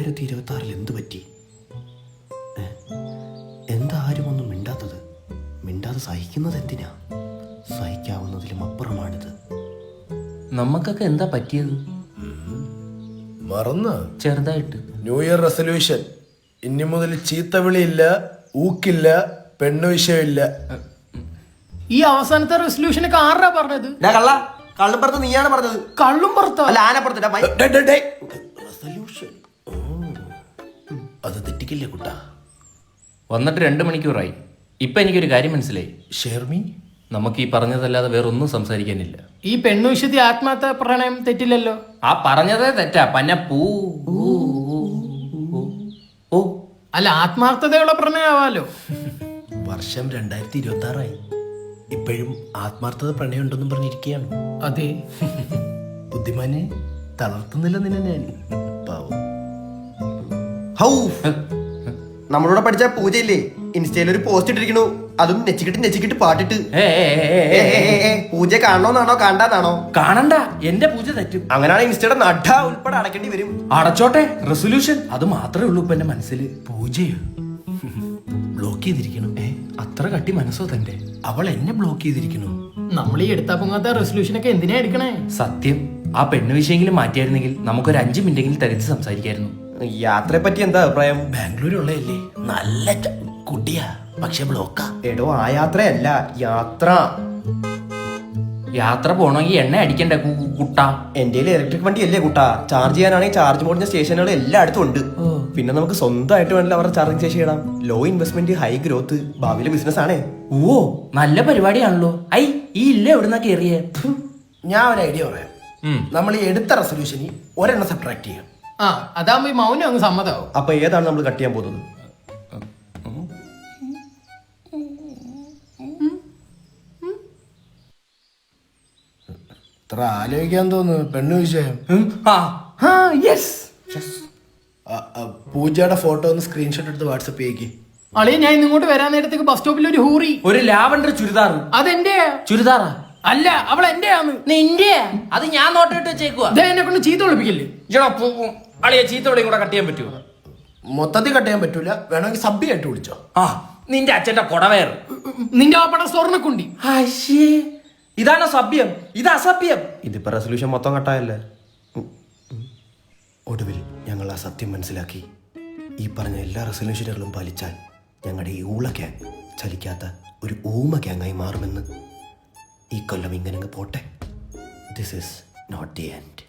2026 എന്ത് പറ്റി? എന്താ ആരും ഒന്നും മിണ്ടാത്തത്? മിണ്ടാതെ സഹിക്കുന്നത് എന്തിനാ? സഹിക്കാവുന്നതിലും അപ്പുറമാണിത്. നമുക്കൊക്കെ എന്താ പറ്റിയത്? മറന്ന് ചെറുതായിട്ട്. ന്യൂ ഇയർ റെസൊല്യൂഷൻ, ഇനി മുതൽ ചീത്തവിളിയില്ല, ഊക്കില്ല, പെണ്ണു വിഷയമില്ല. ഈ അവസാനത്തെ റെസൊല്യൂഷനൊക്കെ ആരാ പറഞ്ഞത്? കള്ളും പുറത്ത് നീയാണ് പറഞ്ഞത്. കള്ളും പുറത്തോ? അല്ല, ആനപ്പുറത്ത്. റെസൊല്യൂഷൻ അത് തെറ്റിക്കില്ലേ കുട്ടാ? വന്നിട്ട് 2 മണിക്കൂറായി. ഇപ്പൊ എനിക്കൊരു കാര്യം മനസ്സിലായി. ഷെയർമി, നമുക്ക് ഈ പറഞ്ഞതല്ലാതെ വേറൊന്നും സംസാരിക്കാനില്ല. ഈ പെണ്ണു വിശുദ്ധി ആത്മാർത്ഥ പ്രണയം തെറ്റില്ലല്ലോ. ആ പറഞ്ഞതേ തെറ്റാ. പന്ന പൂ ഓ അല്ല, ആത്മാർത്ഥതയുള്ള പ്രണയമാവാലോ. വർഷം 2026 ഇപ്പോഴും ആത്മാർത്ഥത പ്രണയമുണ്ടെന്നും പറഞ്ഞിരിക്കുകയാണ്. അതെ, ബുദ്ധിമാനെ തളർത്തുന്നില്ല നിന്നെ ഞാൻ. പാവം. ഹൗ നമ്മളോട് പഠിച്ച പൂജയില്ലേ, ഇൻസ്റ്റയിൽ ഒരു പോസ്റ്റ് ഇട്ടിരിക്കണു. അതും നെച്ചിക്കിട്ട് പാട്ടിട്ട്. പൂജ കാണണോന്നാണോ കണ്ടാന്നാണോ? കാണണ്ട, എന്റെ പൂജ തെറ്റും. അങ്ങനെയാണ് ഇൻസ്റ്റയുടെ നഡ ഉൾപ്പെടെ അടക്കേണ്ടി വരും. അടച്ചോട്ടെ. റെസൊല്യൂഷൻ അത് മാത്രമേ ഉള്ളൂ ഇപ്പൊ എന്റെ മനസ്സിൽ. പൂജയോ? ബ്ലോക്ക് ചെയ്തിരിക്കണു. അത്ര കട്ടി മനസ്സോ തന്റെ? അവൾ എന്നെ ബ്ലോക്ക് ചെയ്തിരിക്കണു. നമ്മൾ ഈ എടുത്താ പൊങ്ങാത്ത റെസൊല്യൂഷനൊക്കെ എന്തിനാ എടുക്കണേ? സത്യം, ആ പെണ്ണ് വിഷയെങ്കിലും മാറ്റിയായിരുന്നെങ്കിൽ നമുക്കൊരു 5 മിനിറ്റെങ്കിലും തികച്ച് സംസാരിക്കായിരുന്നു. യാത്രയെ പറ്റി എന്താ അഭിപ്രായം? ബാംഗ്ലൂരുള്ളതല്ലേ, നല്ല കുട്ടിയാ, പക്ഷെ ബ്ലോക്കാ. എടോ, ആ യാത്രയല്ല, യാത്ര. യാത്ര പോണെങ്കിൽ എണ്ണ അടിക്കണ്ട കുട്ടാ. എന്റെ ഇലക്ട്രിക് വണ്ടി അല്ലേ കുട്ടാ. ചാർജ് ചെയ്യാനാണെങ്കിൽ ചാർജ് മോഡിന്റെ സ്റ്റേഷനുകൾ എല്ലായിടത്തും ഉണ്ട്. പിന്നെ നമുക്ക് സ്വന്തമായിട്ട് വേണമെങ്കിൽ അവരുടെ ചാർജിങ് സ്റ്റേഷൻ ഇടാം. ലോ ഇൻവെസ്റ്റ്മെന്റ്, ഹൈ ഗ്രോത്ത്, ഭാവിയിലെ ബിസിനസ് ആണേ. ഓ, നല്ല പരിപാടിയാണല്ലോ. ഐ, ഈ ഇല്ല എവിടുന്നാ കേറിയേ? ഞാൻ ഒരു ഐഡിയ പറയാം. നമ്മൾ ഈ എടുത്ത റെസൊല്യൂഷന് ഒരെണ്ണം സബ്ട്രാക്ട് ചെയ്യാം. ആ, അതാകുമ്പോ ഈ മൗനം അങ്ങ് സമ്മതാവും. അപ്പൊ ഏതാണ് നമ്മൾ കട്ട് ചെയ്യാൻ പോകുന്നത്? ഇത്ര ആലോചിക്കാൻ തോന്നുന്നു. പെണ്ണു വിഷയം. പൂജയുടെ ഫോട്ടോ ഒന്ന് സ്ക്രീൻഷോട്ട് എടുത്ത് വാട്സപ്പ് ചെയ്യിക്ക്. അളിയ, ഞാൻ ഇങ്ങോട്ട് വരാൻ നേരത്തേക്ക് ബസ് സ്റ്റോപ്പിൽ ഒരു ഹൂറി. ഒരു ലാവണ്ടർ ചുരിദാർ. അതെന്റെ ചുരിദാറാ? അല്ല, അവൾ എന്റെ ആണ്. നിന്റെ? അത് ഞാൻ നോട്ടിട്ട് വെച്ചേക്കുവാ. എന്നെ കൊണ്ട് ചീത്ത വിളിപ്പിക്കില്ലേ? അളിയ ചീത്തോടെയും കൂടെ കട്ട് ചെയ്യാൻ പറ്റുമോ? മൊത്തത്തിൽ കട്ട് ചെയ്യാൻ പറ്റൂല, വേണമെങ്കിൽ സബ്ബി ആയിട്ട് വിളിച്ചോ. ആ, നിന്റെ അച്ഛന്റെ കൊടവേർ. നിന്റെ ആപ്പട സ്വർണ്ണക്കുണ്ടി. ഇതാണോ സഭ്യം? ഇത് അസഭ്യം. ഇതിപ്പോ റെസൊല്യൂഷൻ മൊത്തം കട്ടായല്ലേ. ഒടുവിൽ ഞങ്ങൾ ആ സത്യം മനസ്സിലാക്കി. ഈ പറഞ്ഞ എല്ലാ റെസൊല്യൂഷനുകളും പാലിച്ചാൽ ഞങ്ങളുടെ ഈ ഊള ഗ്യാങ് ചലിക്കാത്ത ഒരു ഊമ ഗ്യാങ്ങായി മാറുമെന്ന്. ഈ കൊല്ലം ഇങ്ങനെ പോട്ടെ. This is not the end.